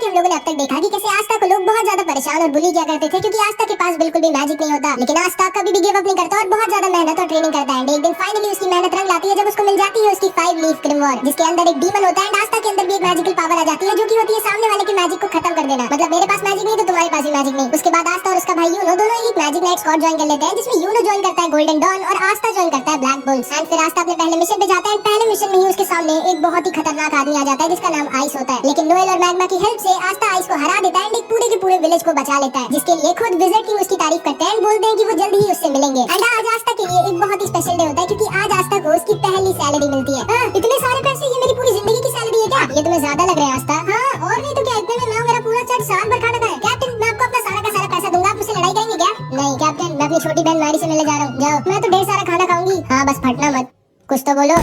हम लोगों ने अब तक देखा कि कैसे आस्था को लोग बहुत ज्यादा परेशान और बुली किया करते थे क्योंकि आस्था के पास बिल्कुल भी मैजिक नहीं होता, लेकिन आस्था कभी भी गिव अप नहीं करता और बहुत ज्यादा मेहनत और ट्रेनिंग करता है। एक दिन फाइनली उसकी मेहनत रंग लाती है जब उसको मिल जाती है उसकी 5 लीफ ग्रिमवॉर, जिसके अंदर एक डीमन होता है। आस्था के अंदर भी एक मैजिकल पावर आ जाती है जो कि होती है सामने वाले के मैजिक को खत्म कर देना। मतलब मेरे पास मैजिक नहीं तो तुम्हारे पास भी मैजिक नहीं। उसके बाद आस्था और उसका भाई यूनो दोनों एक मैजिक नाइट स्क्वाड ज्वाइन कर लेते हैं, जिसमें यूनो ज्वाइन करता है गोल्डन डॉन और आस्था ज्वाइन करता है ब्लैक बुल्स। एंड फिर आस्था अपने पहले मिशन पे जाता है। पहले मिशन में ही उसके सामने एक बहुत ही खतरनाक आदमी आ जाता है जिसका नाम आइस होता है, लेकिन नोएल और मैग्मा की हेल्प से आस्था आइस को हरा देता है एंड एक पूरे के पूरे विलेज को बचा लेता है, जिसके लिए खुद विजिट किंग उसकी तारीफ करते हैं, बोलते हैं कि वो जल्द ही उससे मिलेंगे। एंड आज आस्था के लिए एक बहुत ही स्पेशल डे होता है क्योंकि आज आस्था को उसकी पहली सैलरी मिलती है। इतने सारे पैसे, ये मेरी पूरी जिंदगी की सैलरी है क्या? ये तुम्हें ज्यादा लग रहा है आस्था? हाँ और नहीं तो क्या, इतने में मैं मेरा पूरा चर्च साल भर खाना खाए। कैप्टन मैं आपको अपना सारा का सारा पैसा दूंगा, आप मुझसे लड़ाई करेंगे क्या? नहीं कैप्टन, मैं अपनी छोटी बहन मैरी से मिलने जा रहा हूँ। जाओ, मैं तो ढेर सारा खाना खाऊंगी। हाँ बस फटना मत, कुछ तो बोलो।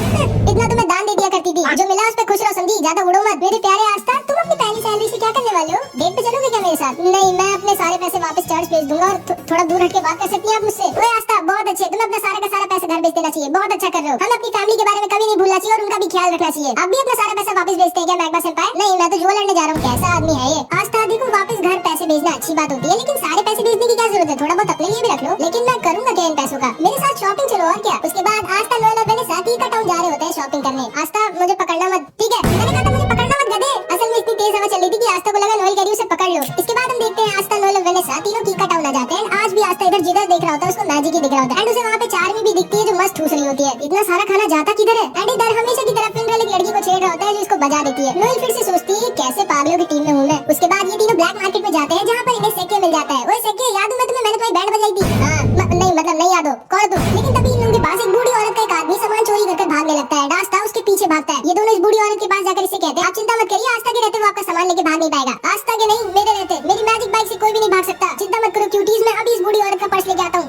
इतना तो मैं दान दे दिया करती थी, जो मिला उस पे खुश रहो समझी, ज्यादा उड़ो मत। मेरे प्यारे आस्था, तुम अपनी पहली सैलरी से क्या करने वाले हो? डेट पे चलोगे क्या मेरे साथ? नहीं, मैं अपने सारे पैसे वापस चर्च भेज दूंगा और थोड़ा दूर हट के बात कर सकती हैं आप मुझसे। ओए आस्था बहुत अच्छे, तुम्हें अपना सारा का सारा पैसा घर भेज देना चाहिए, बहुत अच्छा कर रहे हो। हमें अपनी फैमिली के बारे में कभी नहीं भूलना चाहिए और उनका भी ख्याल रखना चाहिए। अब भी अपना सारा पैसा वापस भेजते हैं क्या मैग्मा सेंपाई? नहीं, मैं तो जुआ लड़ने जा रहा हूँ। कैसा आदमी है ये? आस्था देखो, वापस घर पैसे भेजना अच्छी बात होती है, लेकिन सारे पैसे भेजने की क्या जरूरत है? थोड़ा बहुत अपने लिए भी रख लो। लेकिन मैं करूंगा क्या इन पैसों का? मेरे साथ शॉपिंग चलो और क्या। उसके बाद आस्था नोएल और मैंने साथ ही का टाउन जा रहे होते हैं शॉपिंग करने। आस्था मुझे पकड़ना मत, ठीक है? मैंने कहा था मुझे पकड़ना मत गधे। असल में इतनी तेज हवा चल रही थी कि आस्था को लगा नोएल कह रही है उसे पकड़ लो। इसके बाद हम देखते हैं आस्था नोएल और वेनेसा तीनों टीका टाउन आ जाते हैं। आज भी आस्था इधर जिधर देख रहा होता है उसको मैजिक ही दिख रहा होता है एंड उसे वहाँ पे चार्मी भी दिखती है जो मस्त ठूस रही होती है। इतना सारा खाना जाता किधर है? एंड इधर हमेशा की तरह फिल्म एक लड़की को छेड़ रहा होता है जो इसको बजा देती है। नोएल फिर से सोचती है कैसे पागलों की टीम में हूँ मैं। उसके बाद ये तीनों ब्लैक मार्केट में जाते हैं जहाँ पर इन्हें सेके मिल जाता है। ओए सेके, याद है मैं तुम्हें, मैंने तुम्हारी बैंड बजाई थी? हाँ नहीं मतलब नहीं याद हो, कौन तुम? लेकिन तभी इन लोगों के पास एक बूढ़ी औरत का एक आदमी सामान चोरी करके भागने लगता है। आस्था उसके पीछे भागता है। ये दोनों इस बूढ़ी औरत के पास जाकर इसे कहते हैं आप चिंता मत करिए, आस्था के रहते वो आपका सामान लेके भाग नहीं पाएगा। आस्था के नहीं, मेरे रहते मेरी मैजिक बाइक से कोई भी नहीं भाग सकता। चिंता मत करो क्यूटीज, मैं अभी इस बूढ़ी औरत का पर्स लेके आता हूँ।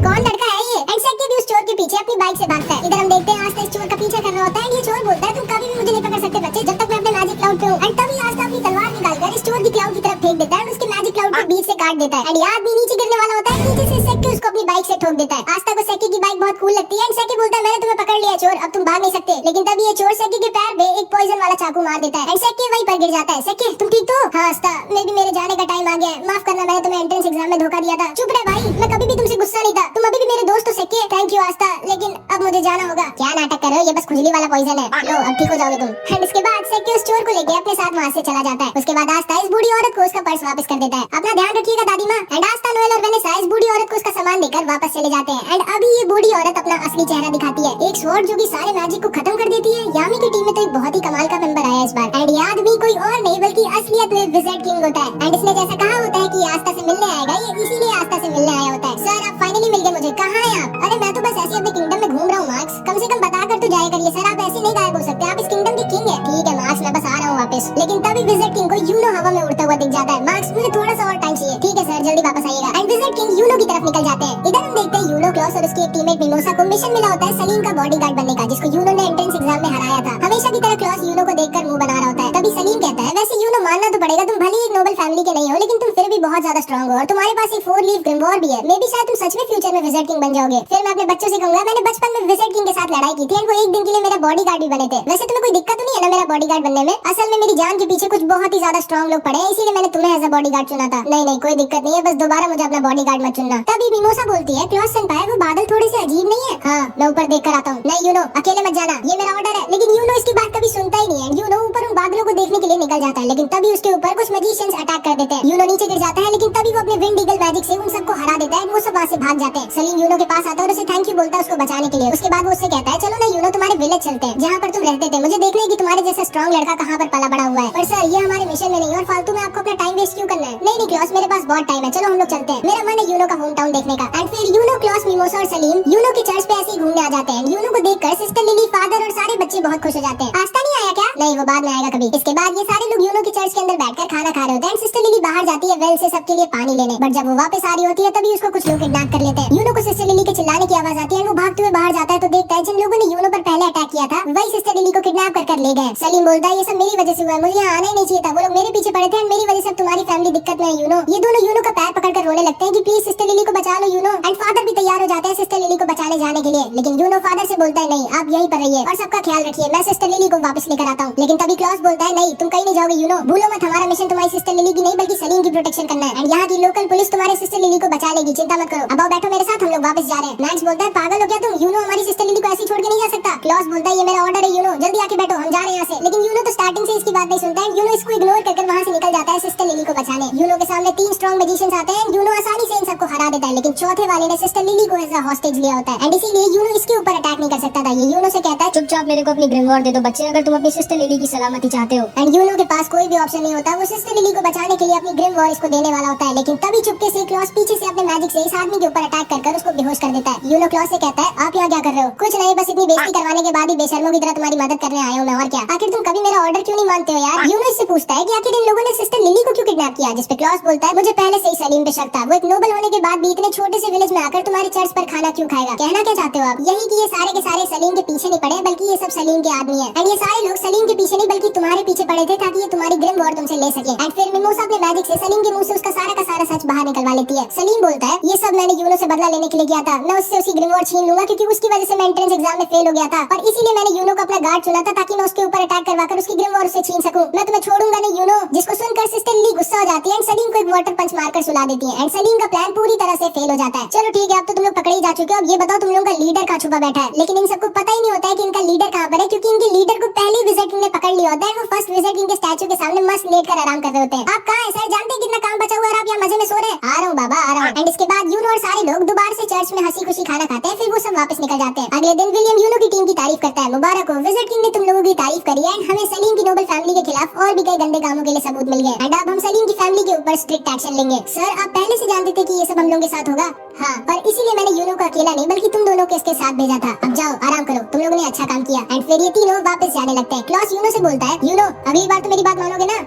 कौन लड़का है ये? एंड सेके भी उस चोर के पीछे अपनी बाइक से भागता है। इधर हम देखते हैं आस्था इस चोर का पीछा कर रहा होता है। ये चोर बोलता है तुम कभी भी मुझे नहीं पकड़ सकते बच्चे, जब तक मैं अपने मैजिक क्लाउड पे हूँ। एंड तभी आस्था अपनी तलवार निकालकर इस चोर की क्लाउड की तरफ फेंक देता है और उसके मैजिक क्लाउड को बीच से काट देता है। एंड ये आदमी नीचे गिरने वाला होता है, नीचे से सेके उसको अपनी बाइक से ठोक देता है। आस्था को सेके की बाइक बहुत कूल लगती है एंड सेके बोलता है मैंने तुम्हें पकड़ लिया चोर, अब तुम भाग नहीं सकते। लेकिन तभी ये चोर सेके के पैर में एक पॉइजन वाला चाकू मार देता है एंड सेके वहीं पर गिर जाता है। सेके तुम ठीक तो? हाँ आस्था, मेरे जाने का टाइम आ गया है, माफ करना मैंने तुम्हें एंट्रेंस एग्जाम में धोखा दिया था। चुप रहे भाई, मैं कभी भी तुमसे गुस्सा नहीं था, तुम अभी भी मेरे दोस्त हो सेके। थैंक यू आस्था, लेकिन अब मुझे जाना होगा। क्या नाटक कर रहे हो, ये बस खुजली वाला पॉइजन है, लो अब ठीक हो जाओगे तुम। एंड इसके बाद सेके उस चोर को लेके अपने साथ वहाँ से चला जाता है। उसके बाद आस्था इस बूढ़ी औरत को उसका पर्स वापस कर देता है। अपना ध्यान रखिएगा दादी माँ। एंड आस्था नोएल और वेनेसा इस बूढ़ी औरत को उसका सामान देकर वापस चले जाते हैं। एंड अभी ये बूढ़ी औरत अपना असली चेहरा दिखाती है, एक स्वॉर्ड जो कि सारे मैजिक को खत्म कर देती है। यामी की टीम में तो एक बहुत ही कमाल का मेंबर आया इस बार एंड ये आदमी कोई और नहीं बल्कि असलियत में विज़र्ड किंग होता है। एंड इसने जैसा कहा होता है कि आस्था से मिलने आएगा, ये इसीलिए आस्था से मिलने आया होता है। सर आप फाइनली मिल गए मुझे, कहाँ हैं आप? अरे मैं तो बस ऐसे अपने किंगडम में घूम रहा हूँ मार्क्स, कम से कम बता कर तो जाया करिए सर, आप ऐसे नहीं गायब हो सकते, आप इस किंगडम के किंग है। ठीक है मार्क्स, मैं बस आ रहा हूँ वापस। लेकिन तभी विज़र्ड किंग को यूनो हवा में उड़ता हुआ दिख जाता है। मार्क्स मुझे थोड़ा सा और टाइम चाहिए। ठीक है सर, जल्दी वापस आइएगा। एंड विज़र्ड किंग यूनो की तरफ निकल जाते हैं। इधर हम देखते हैं यूनो क्लॉस और उसकी एक टीममेट मिमोसा को मिशन मिला होता है सलीम का बॉडीगार्ड बनने का, जिसको यूनो ने एंट्रेंस एग्जाम में हराया था। हमेशा की तरह क्लॉस यूनो को देखकर मुंह बना रहा होता है। तभी सलीम कहता है वैसे यूनो मानना तो पड़ेगा, तुम भले एक नोबल फैमिली के नहीं हो लेकिन तुम फिर भी बहुत ज्यादा स्ट्रांग हो और तुम्हारे पास एक 4 लीफ ग्रिमवॉर भी है। मे बी शायद तुम सच में फ्यूचर में विज़र्ड किंग बन जाओगे। फिर मैं अपने बच्चों से कहूंगा मैंने बचपन में विज़र्ड किंग के साथ लड़ाई की थी और वो एक दिन के लिए मेरा बॉडीगार्ड भी बने थे। वैसे तुम्हें कोई दिक्कत तो नहीं है ना मेरा बॉडीगार्ड बनने में? असल में मेरी जान के पीछे कुछ बहुत ही ज्यादा स्ट्रांग लोग पड़े हैं, इसीलिए मैंने तुम्हें एज अ बॉडीगार्ड चुना था। नहीं कोई दिक्कत नहीं है, बस दोबारा मुझे अपना बॉडीगार्ड मत चुनना। तभी मिमोसा बोलती है क्लॉस सेंपाई वो बादल थोड़े से अजीब नहीं है? हाँ मैं ऊपर देख कर आता हूँ। नहीं यूनो अकेले मत जाना, ये मेरा ऑर्डर है। लेकिन यूनो इसकी बात कभी सुनता ही नहीं है। यूनो ऊपर उन बादलों को देखने के लिए निकल जाता है, लेकिन तभी उसके ऊपर कुछ मैजिशियंस अटैक कर देते हैं। यूनो नीचे गिर जाता है, लेकिन तभी वो अपने विंड ईगल मैजिक से उन सबको हरा देता है। वो सब वहाँ से भाग जाते हैं। सलीम यूनो के पास आता है और उसे थैंक यू बोलता है उसको बचाने के लिए। उसके बाद वो उससे कहता है चलो ना यूनो तुम्हारे विलेज चलते हैं जहाँ पर तुम रहते थे, मुझे देखना है कि तुम्हारे जैसा स्ट्रांग लड़का कहाँ पर पला बड़ा हुआ है। पर सर ये हमारे मिशन में नहीं और फालतू में आपको अपना टाइम वेस्ट क्यों करना है? नहीं क्लॉस मेरे पास बहुत टाइम है, चलो हम लोग चलते हैं, मेरा मन है यूनो का होम टाउन देखने का। एंड फिर यूनो क्लॉस मिमोसा और सलीम यूनो के चर्च पे ऐसे ही घूमने आ जाते हैं। यूनो को देखकर सिस्टर लिली, फादर और सारे बच्चे बहुत खुश हो जाते हैं। आस्था नहीं आया क्या? नहीं वो बाद में आएगा कभी। इसके बाद ये सारे लोग यूनो के चर्च के अंदर बैठकर खाना खा रहे होते हैं। सिस्टर लिली बाहर जाती है वेल से सबके लिए पानी लेने, बट जब वो वापस आ रही होती है तभी उसको कुछ लोग किडनैप कर लेते हैं। यूनो को सिस्टर लिली के चिल्लाने की आवाज आती है, वो भागते हुए बाहर जाता है तो देखता है जिन लोगों ने यूनो पर पहले अटैक किया था वही सिस्टर लिली को किडनैप कर ले गए। सलीम बोलता है ये सब मेरी वजह से हुआ है, मुझे यहाँ आना ही नहीं चाहिए था, वो लोग मेरे पीछे पड़े थे, मेरी वजह से तुम्हारी फैमिली दिक्कत में है यूनो। ये दोनों यूनो का पैर पकड़कर रोने लगते हैं कि प्लीज सिस्टर लिली को बचा लो यूनो। एंड फादर भी तैयार हो जाते हैं सिस्टर लिली को बचाने जाने के लिए, लेकिन यूनो फादर से बोलता है नहीं आप यहीं पर रहिए और सबका ख्याल रखिए, मैं सिस्टर लिली को वापस लेकर आता हूँ। हूँ। लेकिन तभी क्लॉस बोलता है नहीं तुम कहीं नहीं जाओगे यूनो, भूलो मत हमारा मिशन तुम्हारी सिस्टर लिली की नहीं बल्कि सलीम की प्रोटेक्शन करना है। एंड यहाँ की लोकल पुलिस तुम्हारे सिस्टर लिली को बचा लेगी, चिंता मत करो। अब आओ बैठो मेरे साथ, हम लोग वापस जा रहे हैं। मैक्स बोलता है पागल हो क्या तुम, यूनो हमारी सिस्टर लिली को ऐसे छोड़ के नहीं जा सकता। क्लॉस बोलता है ये मेरा ऑर्डर है यूनो, जल्दी आके बैठो, हम जा रहे हैं यहाँ से। लेकिन यूनो तो स्टार्टिंग से इसकी बात नहीं सुनता है। यूनो इसको इग्नोर करके वहाँ से निकल जाता है सिस्टर लिली को बचाने। यूनो के सामने 3 स्ट्रॉन्ग मैजिशियंस आते हैं। यूनो आसानी से इन सबको हरा देता है, लेकिन चौथे वाले ने सिस्टर लिली को एज अ हॉस्टेज लिया होता है एंड इसीलिए यूनो इसके ऊपर अटैक नहीं कर सकता था। ये यूनो से कहता है चुपचाप मेरे को अपनी ग्रिमवॉर्ड दे दो बच्चे, अगर तुम अपनी सिस्टर लिली की सलामती चाहते हो। एंड यूनो के पास कोई भी ऑप्शन नहीं होता, वो सिस्टर लिली को बचाने के लिए अपनी ग्रिमवॉर्ड इसको देने वाला होता है। लेकिन तभी चुपके से क्लॉस पीछे से अपने मैजिक से इस आदमी के ऊपर अटैक कर उसको बेहोश कर देता है। यूनो क्लॉस से कहता है आप यहाँ क्या कर रहे हो? कुछ नहीं, बस इतनी बेइज्जती करवाने के बाद ही बेशर्मों की तरह तुम्हारी मदद करने आया हूँ मैं, और क्या। आखिर तुम कभी मेरा ऑर्डर क्यों नहीं मानते हो यार? यूनो इससे पूछता है कि आखिर इन लोगों ने सिस्टर लिली को क्यों किडनैप किया, जिस पे क्लॉस बोलता है मुझे पहले से ही सलीम पे शक था, वो एक नोबल होने के बाद भी इतने छोटे से विलेज में आकर तुम्हारे चर्च पर खाना क्यों खाएगा। कहना क्या चाहते हो आप? यही कि ये सारे के सारे सलीम के पीछे नहीं पड़े, बल्कि ये सब सलीम के आदमी है। एंड ये सारे लोग सलीम के पीछे नहीं बल्कि तुम्हारे पीछे पड़े थे ताकि ये तुम्हारी ग्रिमवॉर्ड तुमसे ले सके। एंड फिर मिमोसा अपने मैजिक से सलीम के मुंह से उसका सारा का सारा सच बाहर निकलवा लेती है। सलीम बोलता है ये सब मैंने यूनो से बदला लेने के लिए किया था, मैं उससे उसी ग्रिमवॉर्ड छीन लूंगा क्योंकि उसकी वजह से मैं एंट्रेंस एग्जाम में फेल हो गया था, और इसीलिए मैंने यूनो को अपना गार्ड चुना था ताकि मैं उसके ऊपर अटैक करवाकर उसकी ग्रिमवॉर्ड से छीन सकूं। मैं तुम्हें छोड़ूंगा नहीं यूनो। जिसको सुनकर सिस्टर लिली गुस्सा हो जाती है एंड सलीम को एक वाटर पंच मारकर सुला देती है एंड सलीम का प्लान पूरी तरह से फेल हो जाता है। चलो ठीक है, अब तो तुम लोग पकड़े ही जा चुके हो, अब ये बताओ तुम लोगों का लीडर कहाँ छुपा बैठा है। लेकिन इन सबको पता ही नहीं होता है कि इनका लीडर कहाँ पर है, क्योंकि इनके लीडर को पहली विजिट किंग ने पकड़ लिया होता है। वो फर्स्ट विजिट किंग के स्टैचू के सामने मस्त लेट कर आराम कर रहे होते हैं। आप कहाँ हैं सर? जानते हैं कितना काम बचा हुआ है, आप यहाँ मजे में सो रहे हैं? आ रहा हूँ बाबा, आ रहा हूँ। एंड इसके बाद यूनो और सारे लोग दोबारा से चर्च में हंसी खुशी खाना खाते हैं, फिर वो सब वापस निकल जाते हैं। अगले दिन विलियम यूनो की टीम की तारीफ करता है, मुबारक हो विजिट किंग ने तुम लोगों की तारीफ करी है एंड हमें सलीम की नोबल फैमिली के खिलाफ और भी कई गंदे कामों के लिए सबूत मिल गए एंड अब हम सलीम की फैमिली के ऊपर स्ट्रिक्ट एक्शन लेंगे। सर आप पहले से जानते थे कि ये सब हम लोगों के साथ होगा? हाँ, और इसीलिए मैंने यूनो को अकेला नहीं बल्कि तुम दोनों को इसके साथ भेजा था। अब जाओ आराम करो, तुम लोगों ने अच्छा काम किया। एंड फिर ये तीनों वापस जाने लगते हैं। क्लॉस यूनो से बोलता है यूनो अगली बार तो मेरी बात मानोगे ना?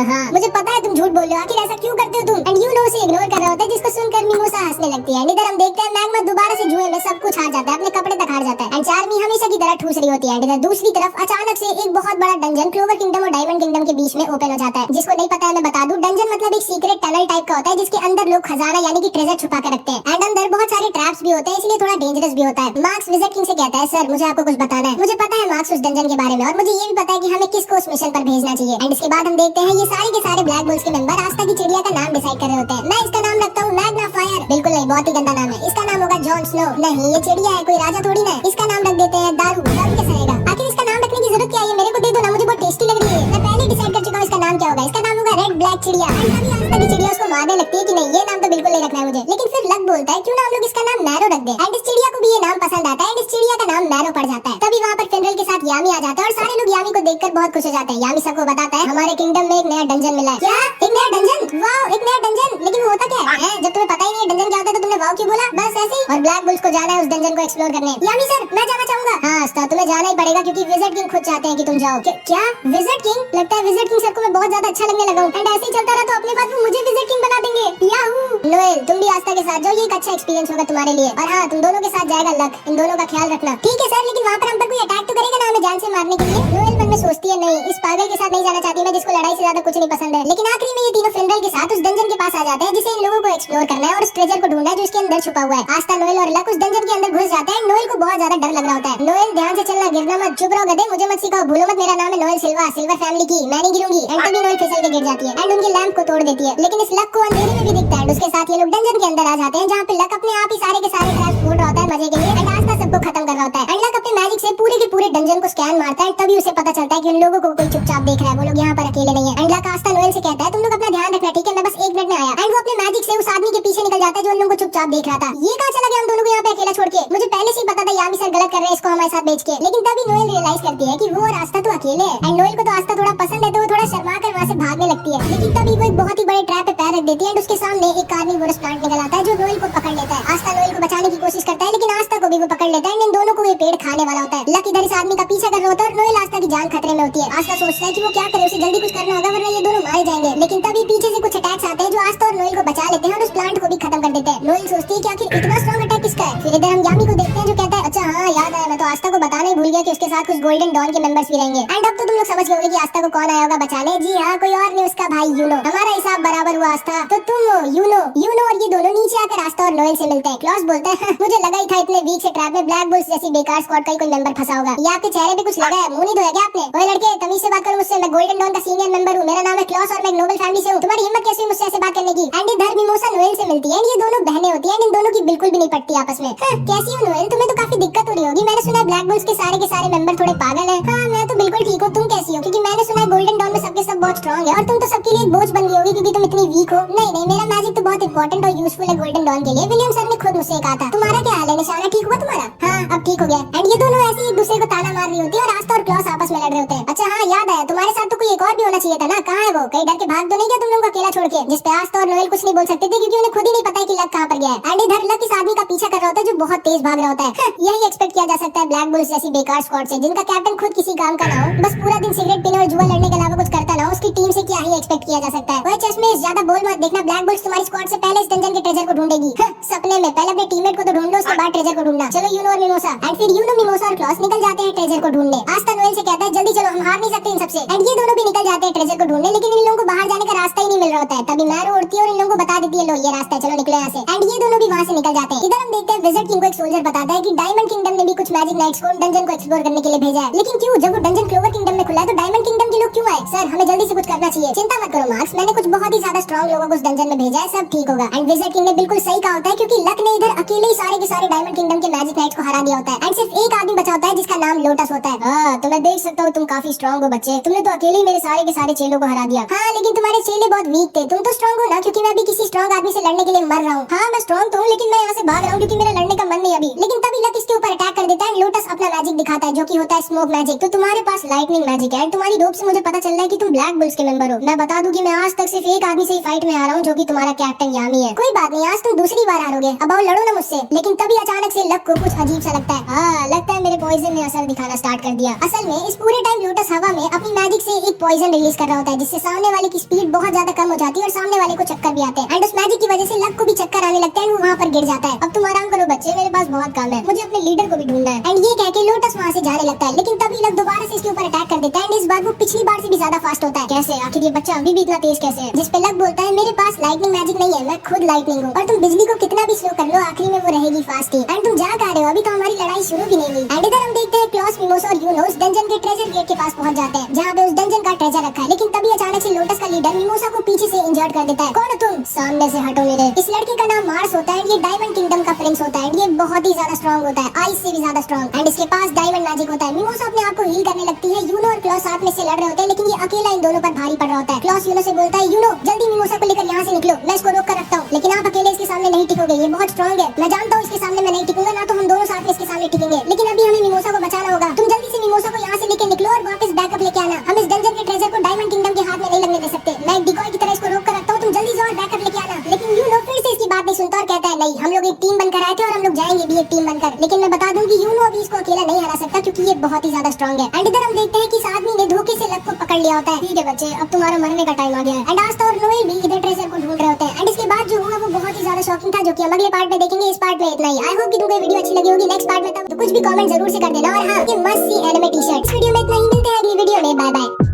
हाँ, मुझे पता है तुम झूठ बोल रहे हो, आखिर ऐसा क्यों करते हो तुम? एंड यूनो उसे इग्नोर कर रहा होता है, जिसको सुनकर मिमोसा हंसने लगती है। इधर हम देखते हैं मैग्मा दोबारा से जुए में सब कुछ हार जाता है, अपने कपड़े तक हार जाता है एंड चार्मी हमेशा की तरह ठूस रही होती है। इधर दूसरी तरफ अचानक से एक बहुत बड़ा डंजन क्लोवर किंगडम और डायमंड किंगडम के बीच में ओपन हो जाता है। जिसको नहीं पता है मैं बता दूं, डंजन मतलब एक सीक्रेट टनल टाइप का होता है जिसके अंदर लोग खजाना यानी कि ट्रेजर छुपा के रखते हैं एंड अंदर बहुत सारे ट्रैप्स भी होते हैं, इसलिए थोड़ा डेंजरस भी होता है। मार्क्स विजिट किंग से कहता है सर मुझे आपको कुछ बताना है। मुझे पता है मार्क्स उस डंजन के बारे में, और मुझे ये भी पता है कि हमें किसको उस मिशन पर भेजना चाहिए। एंड इसके बाद हम देखते हैं ये सारे के सारे ब्लैक बुल्स के मेंबर आस्था की चिड़िया का नाम डिसाइड कर रहे होते हैं। मैं इसका नाम रखता हूँ मैग्ना फायर। बिल्कुल नहीं, बहुत ही गंदा नाम है। इसका नाम होगा जॉन स्नो। नहीं, ये चिड़िया है, कोई राजा थोड़ी ना है। इसका नाम रख देते हैं दारू। दारू कैसा रहेगा? आखिर इसका नाम रखने की जरूरत क्या है? मेरे को दे दो ना, मुझे बहुत टेस्टी लग रही है। मैं पहले डिसाइड कर चुका हूँ इसका नाम क्या होगा। इसका नाम होगा रेड ब्लैक चिड़िया। कभी आस्था की चिड़िया उसको मारने लगती है कि नहीं ये नाम तो बिल्कुल नहीं रखना है मुझे, लेकिन फिर लक बोलता है क्यों ना हम लोग इसका नाम मैरो रख दे। एंड इस चिड़िया को भी ये नाम पसंद आता है एंड इस चिड़िया का नाम मैरो पड़ जाता है। तभी वहाँ पर फेनरल के साथ यामी आ जाता है और सारे लोग यामी को देखकर बहुत खुश हो जाते हैं। यामी सबको बताता है हमारे किंगडम में एक नया डंजन मिला है। क्या? एक नया डंजन? वाओ, एक नया डंजन। लेकिन होता क्या है? जब तुम्हें पता ही नहीं है डंजन क्या होता है तो तुमने वाओ क्यों बोला? बस ऐसे ही। और ब्लैक बुल्स को जाना है उस डंजन को एक्सप्लोर करने। यामी सर मैं जाना चाहूंगा। हाँ तो तुम्हें जाना ही पड़ेगा क्योंकि विजिट किंग खुद चाहते हैं कि तुम जाओ। क्या विजिट किंग? लगता है विजिट किंग सर को मैं बहुत ज्यादा अच्छा लगने लगा हूँ एंड ऐसे ही चलता रहा तो अपने बाद वो मुझे विजिट किंग बना देंगे। याहू! नोएल तुम भी आस्था के साथ जाओ, ये एक अच्छा एक्सपीरियंस होगा तुम्हारे लिए। और हाँ तुम दोनों के साथ जाएगा लक, इन दोनों का ख्याल रखना। ठीक है सर, लेकिन वहाँ पर हम पर कोई अटैक तो करेगा ना हमें जान से मारने के लिए? नोएल मन में सोचती है नहीं, इस पागल के साथ नहीं जाना चाहती मैं जिसको लड़ाई से ज्यादा कुछ नहीं पसंद है। लेकिन आखिरी में ये तीनों फेनरल के साथ उस डंजन के पास आ जाते हैं जिसे इन लोगों को एक्सप्लोर करना है और उस ट्रेजर को ढूंढना है जो इसके अंदर छुपा हुआ है। आस्था, नोएल और लक उस डंजन के अंदर घुस जाते हैं। नोएल को बहुत ज्यादा डर लग रहा होता है। नोएल ध्यान से चलना, गिरना मत, चुप रहो गधे, मुझे मत सिखाओ, भूलो मत मेरा नाम है नोएल सिल्वा, सिल्वर फैमिली की, मैं नहीं गिरूंगी। एंड तभी नोएल फिसल के गिर जाती है एंड उनके लैंप को तोड़ देती है। लेकिन इस लक को अंधेरे में भी दिखता है। उसके साथ ये लोग डंजन के अंदर आ जाते हैं जहाँ पे लक अपने आप ही सारे के सारे ट्रैप्स फोड़ रहा होता है मजे के लिए एंड आस्था सबको खत्म कर रहा होता है। एंड लक अपने मैजिक से पूरे के पूरे डंजन को स्कैन मारता है, तभी उसे पता चलता है कि उन लोगों को कोई चुपचाप देख रहा है, वो लोग यहाँ पर अकेले नहीं है। एंड लक आस्था नोएल से कहता है तुम लोग अपना ध्यान रखना, ठीक है? मैं बस 1 मिनट में आया। एंड वो अपने मैजिक से उस आदमी के पीछे निकल जाता है जो उन लोगों को चुपचाप देख रहा था। ये कहाँ चला गया हम दोनों को यहाँ पे अकेला छोड़ के? मुझे पहले से ही पता था यामी सर गलत कर रहे हैं इसको हमारे साथ भेज के। लेकिन तभी नोएल रियलाइज करती है कि वो और आस्था तो अकेले है एंड नोएल को तो आस्था थोड़ा पसंद है तो वो थोड़ा शर्मा कर वहाँ से भागने लगती है। लेकिन तभी वो एक बहुत ही बड़े ट्रैप पे पैर रख देती है एंड उसके सामने एक कार्निवोरस प्लांट निकल आता है जो नोएल को पकड़ लेता है। आस्था नोएल को बचाने की कोशिश करता है लेकिन आस्था को भी वो पकड़ लेता है एंड इन दोनों को ये पेड़ खाने वाला होता है। लक इधर इस आदमी का पीछा कर रहा होता है और नोएल आस्था की जान खतरे में होती है। आस्था सोचता है कि वो क्या करे, उसे जल्दी कुछ करना होगा वरना ये दोनों मारे जाएंगे। लेकिन तभी पीछे से कुछ अटैक्स आते हैं जो आस्था और नोएल को बचा लेते हैं और उस प्लांट को भी खत्म कर देते हैं। नोएल सोचती है कि आखिर इतना स्ट्रॉन्ग अटैक किसका है? फिर इधर हम यामी को देखते हैं जो कहता है अच्छा हाँ याद आया, मैं तो आस्था को बताना ही भूल गया कि उसके साथ कुछ गोल्डन डॉन के मेंबर्स भी रहेंगे। एंड अब तो तुम लोग समझ गए होगे कि आस्था को कौन आया होगा बचाने। जी हाँ, कोई और नहीं, उसका भाई यूनो। हमारा हिसाब बराबर हुआ आस्था, तो तुम हो यूनो। और ये दोनों नीचे आकर आस्था और नोएल से मिलते हैं। क्लॉस बोलता है मुझे लगा ही था इतने वीक से ट्रैप में ब्लैक बुल्स जैसी बेकार स्क्वाड का ही कोई मेंबर फंसा होगा। ये आपके चेहरे पे कुछ लगा है, मुंह नहीं धोया क्या आपने? ओए लड़के, तमीज से बात करो मुझसे, मैं गोल्डन डॉन का सीनियर मेंबर हूँ। मेरा नाम है क्लॉस और मैं एक नोबल फैमिली से हूँ। तुम्हारी हिम्मत कैसे हुई मुझसे ऐसे बात करने की? एंड इधर मिमोसा नोएल से मिलती है। ये दोनों बहनें होती हैं, इन दोनों की बिल्कुल भी नहीं पटती आपस में। कैसी हो नोएल? तुम्हें तो काफी दिक्कत हो रही होगी। मैंने सुना है ब्लैक बुल्स के सारे मेंबर थोड़े पागल हैं। हाँ मैं तो बिल्कुल ठीक हूँ, तुम कैसी हो? क्योंकि मैंने सुना है गोल्डन डॉन में सबके सब बहुत स्ट्रांग है और तुम तो सबके लिए एक बोझ बन गई होगी क्योंकि तुम इतनी वीक हो। नहीं, मेरा मैजिक तो बहुत इंपॉर्टेंट और यूजफुल है गोल्डन डॉन के लिए। विलियम सर ने खुद मुझसे कहा था। तुम्हारा क्या हाल है? निशाना ठीक हुआ तुम्हारा? हाँ अब ठीक हो गया। एंड ये दोनों ऐसे एक दूसरे को ताना मार रही होती है और आस्था और क्लॉस आपस में लड़ रहे होते हैं। अच्छा हाँ याद आया, तुम्हारे साथ तो कोई एक और भी होना चाहिए था ना, कहाँ है वो? कहीं डर के भाग तो नहीं गया तुम लोगों को अकेला छोड़ के? जिस पे आस्था और नोएल कुछ नहीं बोल सकते थे क्योंकि उन्हें खुद ही नहीं पता है कि लक कहाँ पर गया है। एंड इधर लक इस आदमी का पीछा कर रहा होता है जो बहुत तेज भाग रहा होता है। यही एक्सपेक्ट किया जा सकता है ब्लैक बुल्स जैसी बेकार स्क्वाड से, जिनका कैप्टन खुद किसी काम का ना हो, बस पूरा दिन सिगरेट पीने और जुआ लड़ने के अलावा कुछ करता ना हो। उसकी टीम से क्या ही एक्सपेक्ट किया जा सकता है? वह चश्मे ज्यादा बोल मत, देखना ब्लैक बुल्स तुम्हारी स्क्वाड से पहले इस डंजन के ट्रेजर को ढूंढेगी। सपने में पहले अपने टीममेट को तो ढूंढ लो, उसके बाद ट्रेजर को ढूंढना। चलो यूनो और मिमोसा। एंड फिर यूनो, मिमोसा और क्लॉस निकल जाते हैं ट्रेजर को ढूंढने। आस्था नोएल से कहता है जल्दी चलो, हम हार नहीं सकते इन सबसे। एंड ये दोनों भी निकल जाते हैं ट्रेजर को ढूंढने, लेकिन इन लोगों को बाहर जाने का रास्ता ही नहीं मिल रहा होता है। तभी मैरो उड़ती है और इन लोगों को बता देती है लो ये रास्ता है, चलो निकलो यहाँ से। एंड ये दोनों भी वहाँ से निकल जाते हैं। इधर हम देखते हैं विज़र्ड किंग को एक सोल्जर बताता है कि डायमंड किंगडम ने भी कुछ मैजिक नाइट्स को डंजन को एक्सप्लोर करने के लिए भेजा है। लेकिन क्यों? जब वो डंजन क्लोवर किंगडम में खुला है तो डायमंड किंगडम के लोग क्यों आए? सर हमें जल्दी से कुछ करना चाहिए। चिंता मत करो मार्क्स, मैंने कुछ बहुत ही ज्यादा स्ट्रॉन्ग लोगों को उस डंजन में भेजा है, सब ठीक होगा। एंड विज़र्ड किंग ने बिल्कुल सही कहा होता है क्योंकि लक ने इधर अकेले ही सारे के सारे डायमंड किंगडम के मैजिक नाइट्स को हरा दिया होता है। एंड सिर्फ एक आदमी बचा होता है जिसका नाम लोटस होता है। तो मैं देख सकता हूँ तुम काफी स्ट्रॉन्ग हो बच्चे, तुमने तो अकेले ही मेरे सारे के सारे चेलों को हरा दिया। हाँ लेकिन तुम्हारे चेले बहुत वीक थे, तुम तो स्ट्रॉन्ग हो ना, क्योंकि मैं अभी किसी स्ट्रॉन्ग आदमी से लड़ने के लिए मर रहा हूँ। हाँ मैं स्ट्रॉन्ग तो हूँ लेकिन मैं यहाँ से भाग रहा हूँ क्योंकि मेरा लड़ने का मन नहीं अभी। लेकिन तभी लक इसके ऊपर अटैक कर देता है। लोटस अपना मैजिक दिखाता है जो कि होता है स्मोक मैजिक। तो तुम्हारे पास लाइटनिंग मैजिक है। तुम्हारी रोप से मुझे पता चल रहा है कि तुम ब्लैक बुल्स के मेंबर हो। मैं बता दूं कि मैं आज तक सिर्फ एक आदमी से ही फाइट में आ रहा हूँ जो कि तुम्हारा कैप्टन यामी है। कोई बात नहीं, आज तुम दूसरी बार हारोगे, अब आओ लड़ो ना मुझसे। लेकिन तभी अचानक से लक को कुछ अजीब सा लगता है। हाँ लगता है मेरे पॉइजन ने असर दिखाना स्टार्ट कर दिया। असल में इस पूरे टाइम लोटस हवा में अपनी मैजिक से एक पॉइजन रिलीज कर रहा होता है जिससे सामने वाले की स्पीड बहुत ज्यादा कम हो जाती है और सामने वाले को चक्कर भी आते हैं। एंड उस मैजिक की वजह से लक को भी चक्कर आने लगता है, वो वहाँ पर गिर जाता है। अब तुम आराम करो बच्चे, मेरे पास बहुत काम है, मुझे अपने लीडर को भी ढूंढना है। एंड ये कह के लोटस वहाँ से जाने लगता है, लेकिन तभी लक दोबारा से इसके ऊपर अटैक कर देता है। एंड इस बार वो पिछली बार से भी ज्यादा फास्ट होता है। कैसे? आखिर ये बच्चा अभी भी इतना तेज कैसे है? जिस पे लक बोलता है मेरे पास लाइटनिंग मैजिक नहीं है, मैं खुद लाइटनिंग हूँ और तुम बिजली को कितना भी स्लो कर लो आखिरी में वो रहेगी फास्ट ही। एंड तुम जा कह रहे हो? अभी तो हमारी लड़ाई शुरू भी नहीं हुई। एंड इधर हम देखते हैं क्लॉस, मिमोसा और यूनो उस डंजन के ट्रेजर गेट के पास पहुंच जाते हैं जहाँ पे उस डंजन का ट्रेजर रखा है। लेकिन तभी अचानक से लोटस का लीडर मिमोसा को पीछे से इंजर्ड कर देता है। कौन हो तुम? सामने से हटो मेरे। इस लड़के का नाम मार्स होता है। ये डायमंड किंगडम का प्रिंस होता है। ये बहुत ही ज्यादा स्ट्रॉन्ग होता है, आइस से भी ज्यादा स्ट्रॉन्ग। एंड इसके पास डायमंड मैजिक होता है। मिमोसा अपने आप को हील करने लगती है। यूनो और क्लॉस साथ में से लड़ रहे होते हैं लेकिन ये अकेला इन दोनों पर भारी पड़ रहा होता है। क्लॉस यूनो से बोलता है यूनो जल्दी मिमोसा को लेकर यहाँ से निकलो, मैं इसको रोक कर रखता हूँ। लेकिन आप अकेले इसके सामने नहीं टिकोगे, ये बहुत स्ट्रॉन्ग है। मैं जानता हूँ इसके सामने मैं नहीं टिकूंगा, ना तो हम दोनों साथ में इसके सामने टिकेंगे। लेकिन अभी हमें मिमोसा को बचाना होगा। तुम जल्दी से मिमोसा को यहाँ से लेकर निकलो और वापस बैकअप लेके आना। हम इस डंजन के ट्रेजर को डायमंड किंगडम के हाथ में नहीं लगने दे सकते। मैं एक डिकॉय की तरह इसको रोक कर रखता हूँ, तुम जल्दी जाओ और बैकअप लेके आना। लेकिन यूनो फिर से इसकी बात नहीं सुनता और कहता है नहीं, हम लोग एक टीम बनकर आए थे और हम लोग जाएंगे भी एक टीम बनकर। लेकिन मैं बता दूं कि यूनो अभी इसको अकेला नहीं हरा सकता क्योंकि ये बहुत ही ज्यादा स्ट्रॉन्ग है। एंड इधर हम देखते हैं कि इस आदमी ने धोखे से लक को पकड़ लिया होता है। ठीक है बच्चे, अब तुम्हारा मरने का टाइम आ गया है। एंड आस्था और नोएल भी इधर ट्रेजर को ढूंढ रहे होते हैं। एंड इसके बाद जो हुआ वो बहुत ही ज्यादा शॉकिंग था, जो कि हम अगले पार्ट में देखेंगे। इस पार्ट में इतना ही। आई होप कि तुमको वीडियो अच्छी लगी होगी। नेक्स्ट पार्ट में तब तो कुछ भी कमेंट जरूर से कर देना। और हाँ, ये मस्त सी एनिमे टी-शर्ट। इस वीडियो में इतना ही, मिलते हैं अगली वीडियो में। Bye bye.